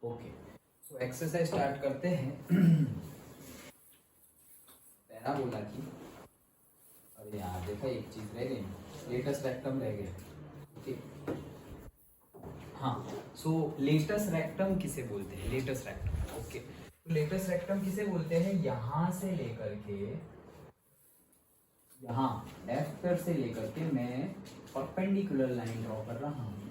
Okay, so exercise start करते हैं। Parabola की, अरे यार देखा एक चीज रह गई, लेटस रेक्टम रह गया। ओके, हाँ, सो लेटस रेक्टम किसे बोलते हैं? लेटस रेक्टम, ओके, तो लेटस रेक्टम किसे बोलते हैं? यहां से लेकर के यहाँ एफ पर से लेकर के मैं परपेंडिकुलर लाइन ड्रॉ कर रहा हूँ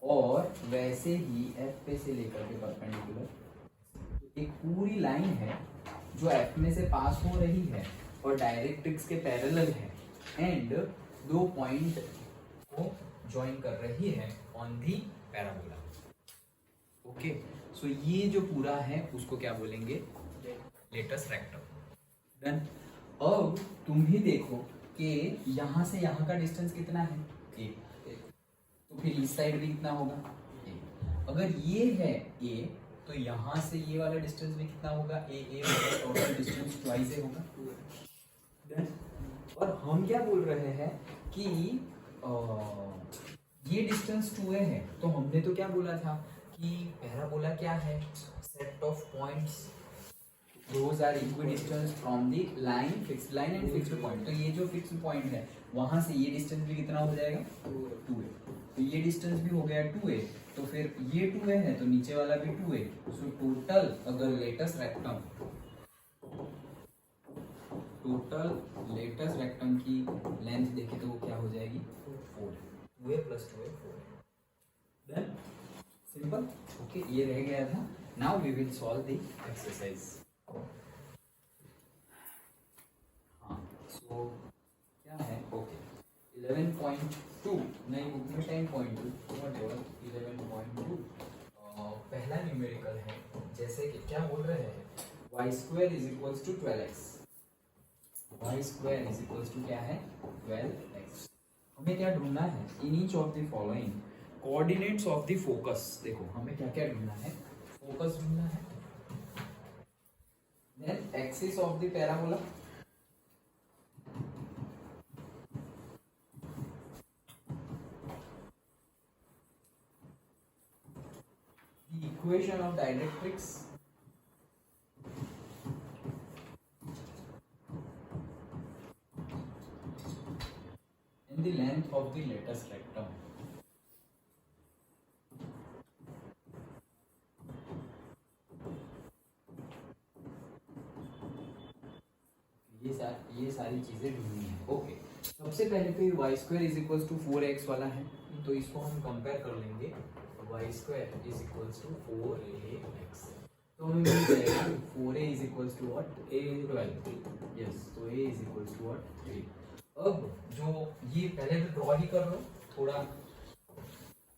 और वैसे ही एफ पे से लेकर के परपेंडिकुलर एक पूरी लाइन है जो एफ में से पास हो रही है और डायरेक्ट्रिक्स के पैरेलल है एंड दो पॉइंट को ज्वाइन कर रही है on the parabola. Okay, so ये जो पूरा है उसको क्या बोलेंगे? Latus rectum. डन। अब तुम भी देखो कि यहां से यहां का डिस्टेंस कितना है? ए। तो फिर इस साइड भी कितना होगा? ए। अगर ये है ए तो यहां से ये वाला डिस्टेंस भी कितना होगा? ए टोटल डिस्टेंस ट्वाइस ए होगा। डन। और हम क्या बोल रहे हैं कि ये डिस्टेंस 2a है, तो हमने तो क्या बोला था कि पैराबोला क्या है? Set of points those are equidistant from the line, fixed line and fixed point। तो ये जो फिक्स्ड पॉइंट है वहां से ये डिस्टेंस भी कितना हो जाएगा? 2a। तो ये डिस्टेंस भी हो गया 2a, तो फिर ये 2a है तो नीचे वाला भी 2a। सो टोटल अगर लेटस रेक्टम की लेंथ देखे तो वो क्या हो जाएगी? 4। 2a + 2a 4। Then simple. Okay, ये रह गया था। Now we will solve the exercise. हाँ, सो क्या है? ओके, 11.2 नहीं, बुक में 10.2 व्हाटएवर 11.2 पहला न्यूमेरिकल है। जैसे कि क्या बोल रहे हैं? y² = 12x। y² क्या है? 12x। हमें क्या ढूंढना है? In each of the following coordinates of the focus. देखो हमें क्या क्या ढूंढना है? फोकस ढूंढना है, then axis of the parabola, the equation of dielectrics, and the length of the latus rectum। ये सारी चीजें ढूंढनी है। ओके, सबसे पहले तो ये y² = 4x वाला है, तो इसको हम कंपेयर कर लेंगे। y² = 4ax, तो हमें मिल जाएगा 4a = what? a 12। यस, तो a = what? 3। अब जो ये पहले तो ड्रॉ ही कर लो थोड़ा।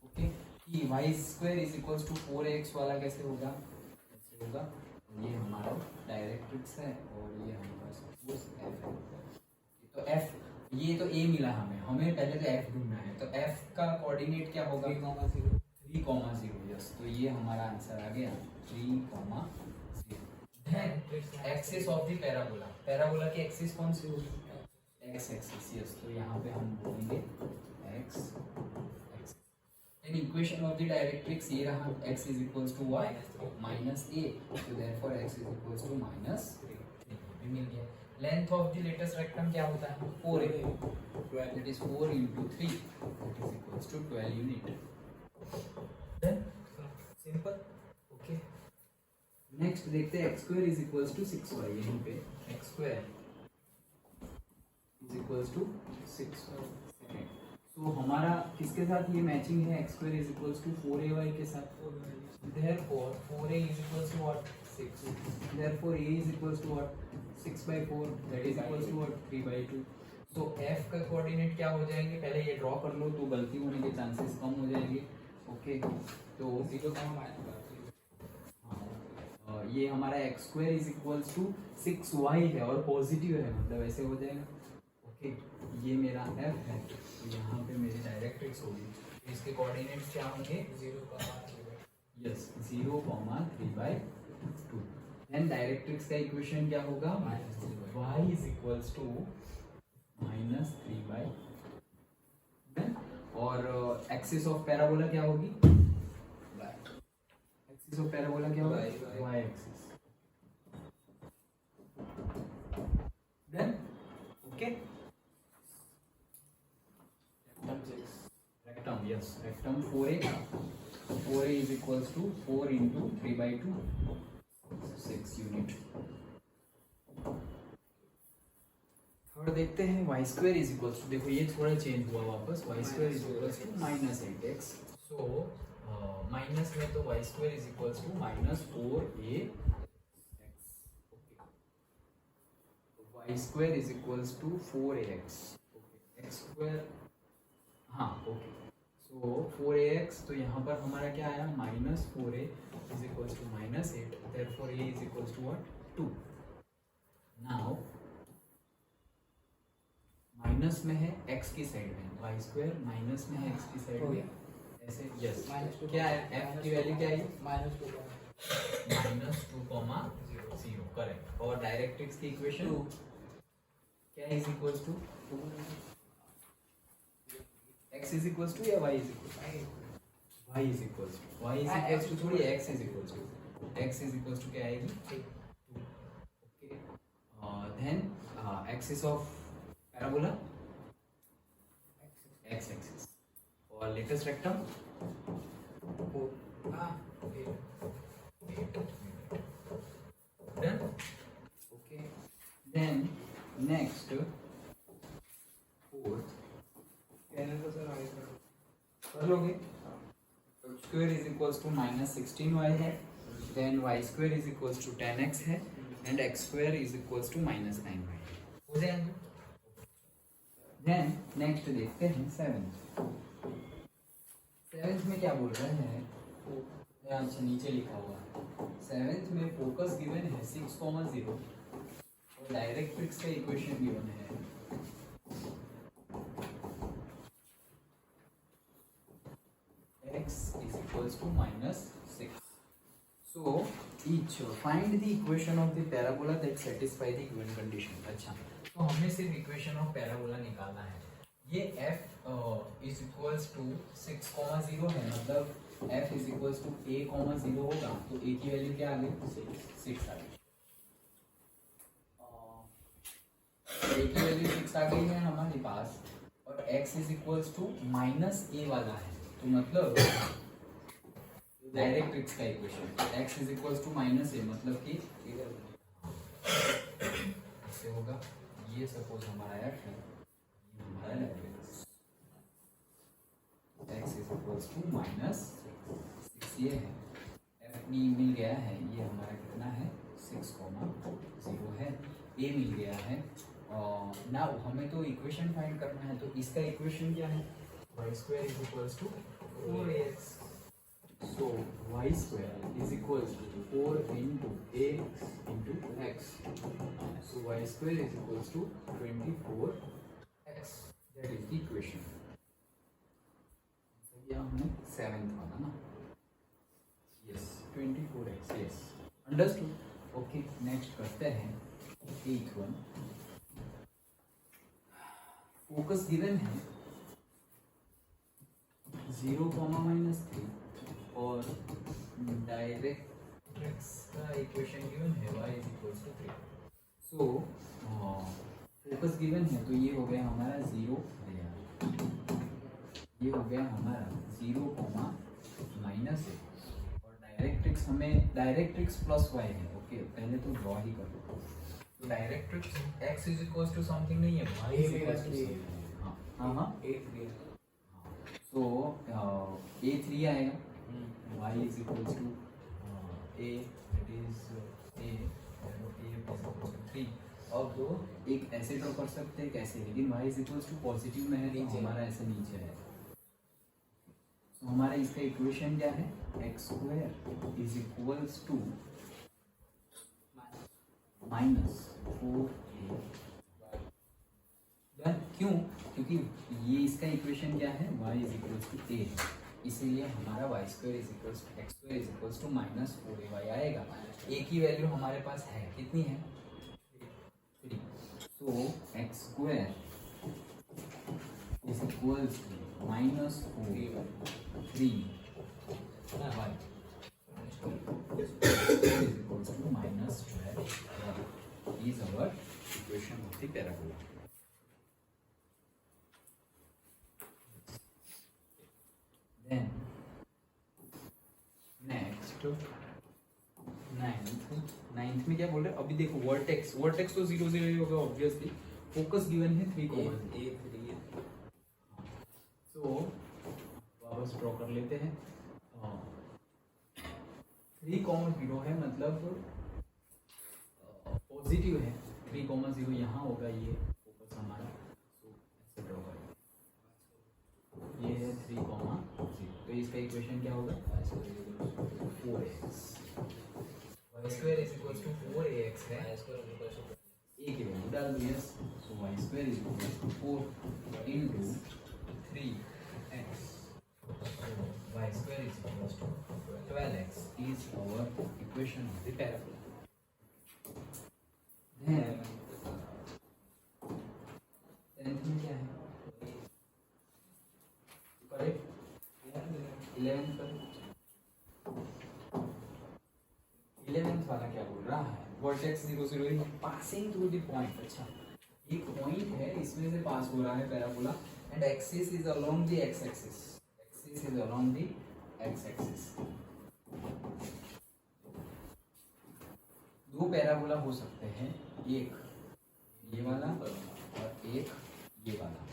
ओके, कि y² = 4ax वाला कैसे होगा? कैसे होगा? ये हमारा डायरेक्ट्रिक्स है और ये हमारा सपोज f है। तो f, ये तो a मिला हमें पहले तो f ढूंढना है। तो f का कोऑर्डिनेट क्या होगा? 3,0। यस, तो ये हमारा आंसर आ गया 3,0। Then axis of the parabola. Parabola की एक्सिस कौन सी होगी? x axis. यस, तो यहाँ पे हम बोलेंगे x axis. Then equation of the directrix ये रहा, x = y -a, so therefore x = -3 मिल गया। Length of the latus rectum क्या होता है? 4a, that is 4 × 3, that is = 12 unit. Then simple. Okay, next देखते हैं x² = 6y। यहीं पे x² = 6y। तो हमारा किसके साथ ये मैचिंग है? x² = 4ay के साथ। Therefore 4a = what? 6। Therefore a = what? 6/4, that is = what? 3/2। तो f का कोऑर्डिनेट क्या हो जाएंगे? पहले ये ड्रॉ कर लो तो गलती होने के चांसेस कम हो जाएंगे। ओके, तो 0 ये हमारा x² = 6y है और पॉजिटिव है, मतलब ऐसे हो जाएगा। ओके, ये मेरा f है, तो यहाँ पे मेरी डायरेक्ट्रिक्स होगी। इसके कोऑर्डिनेट्स क्या होंगे? 0, यस, 0, 3/2। देन डायरेक्ट्रिक्स का इक्वेशन क्या होगा? y = -3/2। और एक्सिस ऑफ पैराबोला क्या होगी? एक्सिस ऑफ पैराबोला क्या होगी? Y axis. Then okay, rectum, yes, rectum 4a is equals to 4 into 3/2, 6 unit. थोड़ा देखते हैं Y square is equals to, देखो ये थोड़ा चेंज हुआ वापस, Y square is equals to minus 8x। So minus में तो Y square is equals to minus 4ax। Y square is equals to 4ax, X square, हाँ ओके। सो 4ax, तो यहाँ पर हमारा क्या आया? Minus 4a is equals to minus 8, therefore a is equals to what? 2। Now minus में है x की साइड में, वाई स्क्वायर माइनस में है x की साइड में, ऐसे यस। क्या है f की वैल्यू क्या है? -2,0, करेक्ट। और डायरेक्ट्रिक्स की इक्वेशन क्या is equals to? x is equals to या y is equals to? y is equals to, y is equals to थोड़ी x is equals to, x is equals to क्या आएगी? 2। Okay, then axis of parabola x axis, और latus rectum 8। Okay, then next fourth कर लोगे। Square is equals to minus 16y है, then y square is equals to 10x है, and x square is equals to minus 9y हो जाएंगे। Then next देखते हैं seventh. Seventh में क्या बोल रहे हैं? अच्छा नीचे लिखा हुआ है, सेवेंथ में फोकस गिवन है 6,0 और डायरेक्ट्रिक्स का इक्वेशन गिवन है x is equals to -6. So each find the equation of the parabola that satisfy the given condition। अच्छा, तो हमने सिर्फ इक्वेशन ऑफ पैराबोला निकालना है। ये f इज इक्वल्स टू 6,0 है, मतलब f is equals to a,0 होगा, तो a की वैल्यू क्या आ गई? 6 आ गई। a की वैल्यू 6 आ गई है हमारे पास, और x is equals to -a वाला है, तो मतलब डायरेक्ट्रिक्स का equation x is equals to -a, मतलब कि ऐसे होगा। ये सपोज हमारा f है, ये हमारा directrix x is equals to -6, ये है f मिल गया है, ये हमारा कितना है? 6,0 है, a मिल गया है। ना हमें तो इक्वेशन फाइंड करना है, तो इसका इक्वेशन क्या है? y square is equals to 4ax. So y square is equals to 4 into ax into x. So y square is equals to 24x. That is the equation. ये हमने 7th वाला ना? Yes, 24x. Yes, understood. Okay, next करते हैं 8th one. Focus given है 0,-3 और directrix का equation given है y is equals to 3। So focus given है, तो ये हो गया हमारा 0, ये हो गया हमारा 0,-1, और डायरेक्ट्रिक्स हमें डायरेक्ट्रिक्स प्लस y है। ओके, पहले तो ड्रॉ ही कर लो। तो directrix x is equals to something नहीं है, y इज इक्वल्स टू हाँ तो a3 आएगा, y is equals to a, that is a is equals to 3। अब तो एक ऐसे ड्रॉ कर सकते हैं कैसे, लेकिन y is equals to positive में है, तो हमारा ऐसे नीचे है। तो हमारा इसका इक्वेशन क्या है? x square is equals to -4a। क्यों? क्योंकि ये इसका इक्वेशन क्या है? y is equals to a, इसीलिए हमारा y square is equals to x square is equals to -4ay आएगा। a की वैल्यू हमारे पास है, कितनी है? 3। So x square is equals to minus 4 3 y equals to minus 12 is our equation of the parabola. Then next ninth में क्या बोल रहे हैं अभी देखो वर्टेक्स तो 0 0 ही होगा ऑब्वियसली फोकस गिवन है 3 सो वापस ड्रॉ कर लेते हैं 3,0 है मतलब पॉजिटिव है 3,0 यहाँ होगा ये फोकस हमारा सो ऐसे ड्रॉ करें ये है 3,0 तो इसका इक्वेशन क्या होगा 4x y square is equals to 4ax है a की वैल्यू डाल दो yes so y square is equals to 4 into 3x so y square is equals to 12x is our equation of the parabola. Then 10th में क्या है correct 11th correct 11th वाला क्या बोल रहा है vertex 0 0 passing through the point अच्छा एक पॉइंट है इसमें से पास हो रहा है parabola and axis is along the x axis दो पैराबोला हो सकते हैं एक ये वाला और एक ये वाला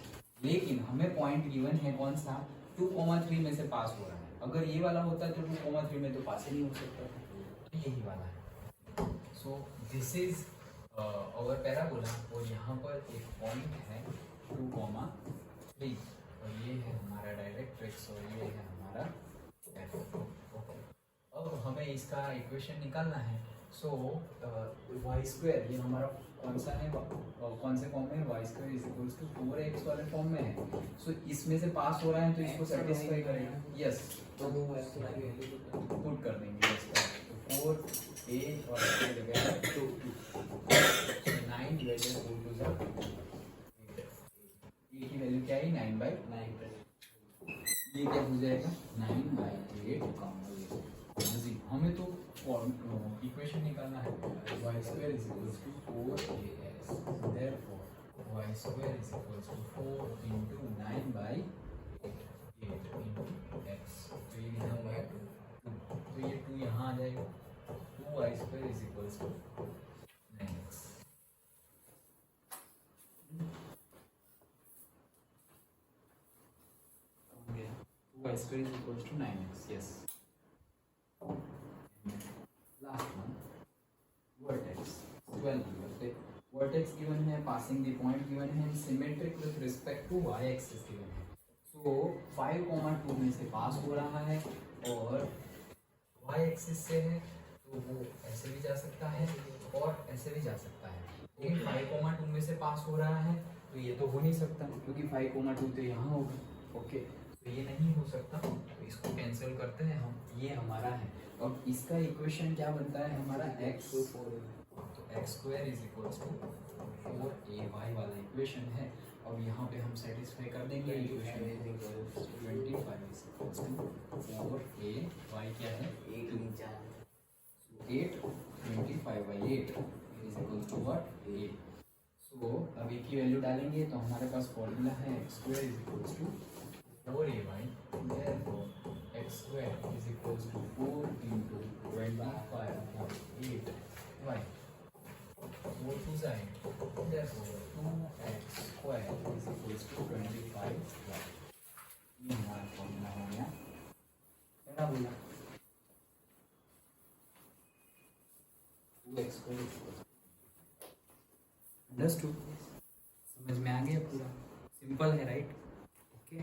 लेकिन हमें पॉइंट गिवन है कौन सा 2,3 में से पास हो रहा है अगर ये वाला होता तो 2,3 में तो पास ही नहीं हो सकता था तो यही वाला है so this is our parabola और यहाँ पर एक पॉइंट है 2,3 और ये है हमारा डायरेक्ट्रिक्स और ये है हमारा ओके अब हमें इसका इक्वेशन निकालना है सो वाई स्क्वायर ये हमारा कौन सा है कौन से फॉर्म में Y square is equals to 4x वाले फॉर्म में है सो इसमें से पास हो रहा है तो इसको सेटिस्फाई करेगा यस तो पुट कर देंगे इसका 4a और इसकी जगह 2 9 डिवाइडेड 4 टू 0 a की वैल्यू क्या है 9/9 ये क्या हो जाएगा 9/8 हमें तो इक्वेशन निकालना है y square is equals to 4ax therefore y square is equals to 4 into 9/8 into x तो ये कितना होगा 2 तो ये 2 यहाँ आ जाएगा 2y square is equals to 9x हो गया 2y square is equals to 9x yes last one vertex 12 vertex given है passing the point given है symmetric with respect to y axis given है so 5,2 में से पास हो रहा है और y axis से है तो वो ऐसे भी जा सकता है और ऐसे भी जा सकता है लेकिन 5,2 में से पास हो रहा है तो ये तो हो नहीं सकता क्योंकि 5,2 तो यहाँ होगा ओके तो ये नहीं हो सकता तो इसको कैंसिल करते हैं हम ये हमारा है और इसका इक्वेशन क्या बनता है हमारा x तो x square is equals to 4ay वाला इक्वेशन है और यहाँ पे हम सेटिस्फाई कर देंगे equation 25 is equals to 4ay क्या है 8 25/8 is equals to what 8 so अब a की वैल्यू डालेंगे तो हमारे पास फॉर्मूला है x square is equals to 4ay therefore x square is equals to 4 into 25/8 y 4 2 side therefore 2x square is equals to 25y ये हमारा फॉर्मूला हो गया पैराबोला 2x square अंडरस्टूड समझ में आ गया पूरा सिंपल है राइट ओके